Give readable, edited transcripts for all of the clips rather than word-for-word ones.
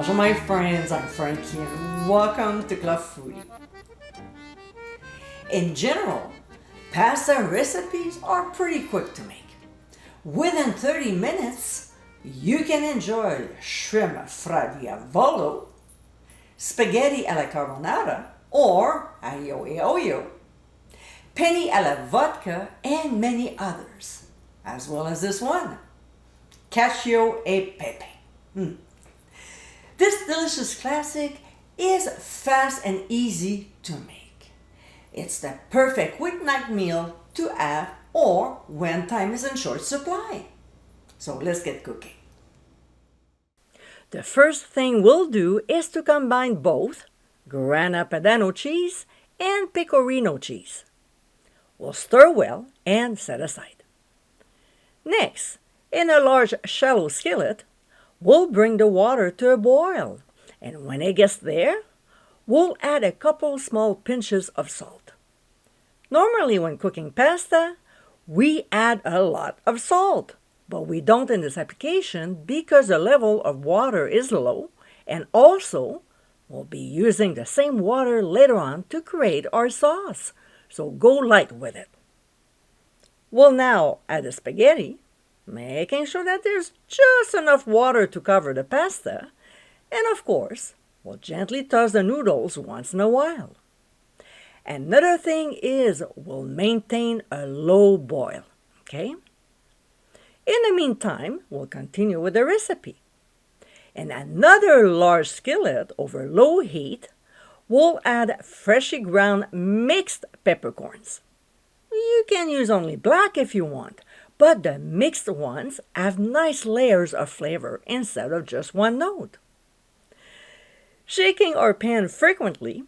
Bonjour my friends, I'm Frankie and welcome to Club Foodie. In general, pasta recipes are pretty quick to make. Within 30 minutes, you can enjoy shrimp fra diavolo, spaghetti alla carbonara or aglio e olio, penne alla vodka, and many others, as well as this one, Cacio e Pepe. This delicious classic is fast and easy to make. It's the perfect weeknight meal to have or when time is in short supply. So let's get cooking. The first thing we'll do is to combine both Grana Padano cheese and Pecorino cheese. We'll stir well and set aside. Next, in a large shallow skillet, we'll bring the water to a boil, and when it gets there, we'll add a couple small pinches of salt. Normally when cooking pasta, we add a lot of salt, but we don't in this application because the level of water is low, and also we'll be using the same water later on to create our sauce, so go light with it. We'll now add the spaghetti, making sure that there's just enough water to cover the pasta, and of course, we'll gently toss the noodles once in a while. Another thing is we'll maintain a low boil, okay? In the meantime, we'll continue with the recipe. In another large skillet over low heat, we'll add freshly ground mixed peppercorns. You can use only black if you want, but the mixed ones have nice layers of flavor instead of just one note. Shaking our pan frequently,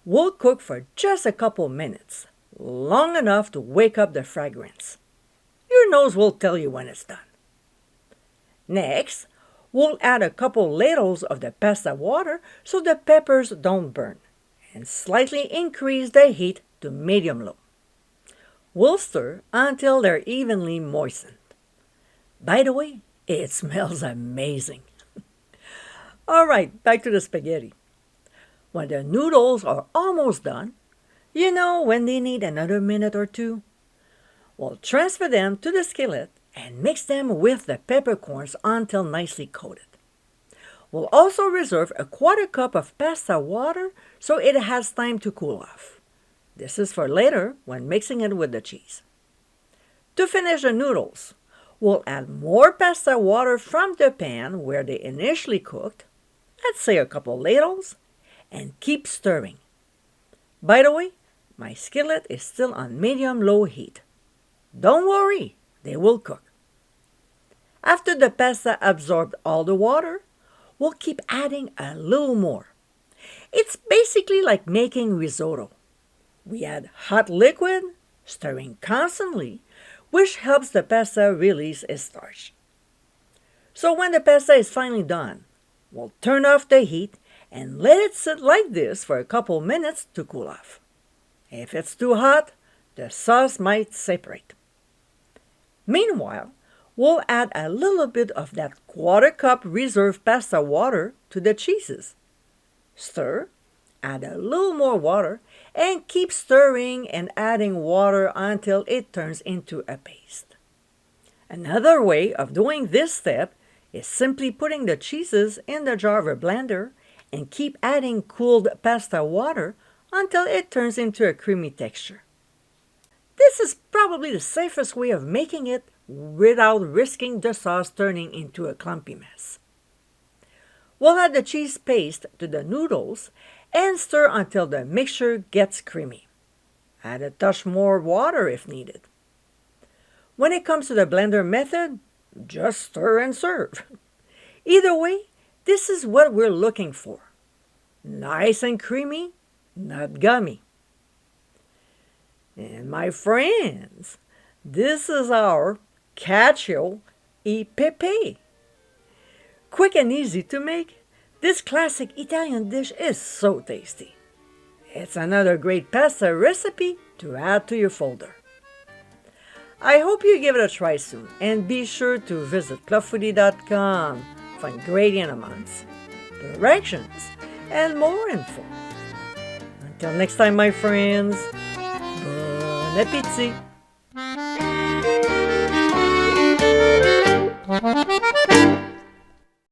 we'll cook for just a couple minutes, long enough to wake up the fragrance. Your nose will tell you when it's done. Next, we'll add a couple ladles of the pasta water so the peppers don't burn, and slightly increase the heat to medium-low. We'll stir until they're evenly moistened. By the way, it smells amazing. All right, back to the spaghetti. When the noodles are almost done, you know when they need another minute or two, we'll transfer them to the skillet and mix them with the peppercorns until nicely coated. We'll also reserve a quarter cup of pasta water so it has time to cool off. This is for later when mixing it with the cheese. To finish the noodles, we'll add more pasta water from the pan where they initially cooked, let's say a couple ladles, and keep stirring. By the way, my skillet is still on medium-low heat. Don't worry, they will cook. After the pasta absorbed all the water, we'll keep adding a little more. It's basically like making risotto. We add hot liquid, stirring constantly, which helps the pasta release its starch. So when the pasta is finally done, we'll turn off the heat and let it sit like this for a couple minutes to cool off. If it's too hot, the sauce might separate. Meanwhile, we'll add a little bit of that quarter cup reserved pasta water to the cheeses. Stir, add a little more water, and keep stirring and adding water until it turns into a paste. Another way of doing this step is simply putting the cheeses in the jar of a blender and keep adding cooled pasta water until it turns into a creamy texture. This is probably the safest way of making it without risking the sauce turning into a clumpy mess. We'll add the cheese paste to the noodles and stir until the mixture gets creamy. Add a touch more water if needed. When it comes to the blender method, just stir and serve. Either way, this is what we're looking for. Nice and creamy, not gummy. And my friends, this is our Cacio e Pepe. Quick and easy to make, this classic Italian dish is so tasty. It's another great pasta recipe to add to your folder. I hope you give it a try soon, and be sure to visit clubfoodie.com for ingredient amounts. directions, and more info. Until next time, my friends, bon appétit!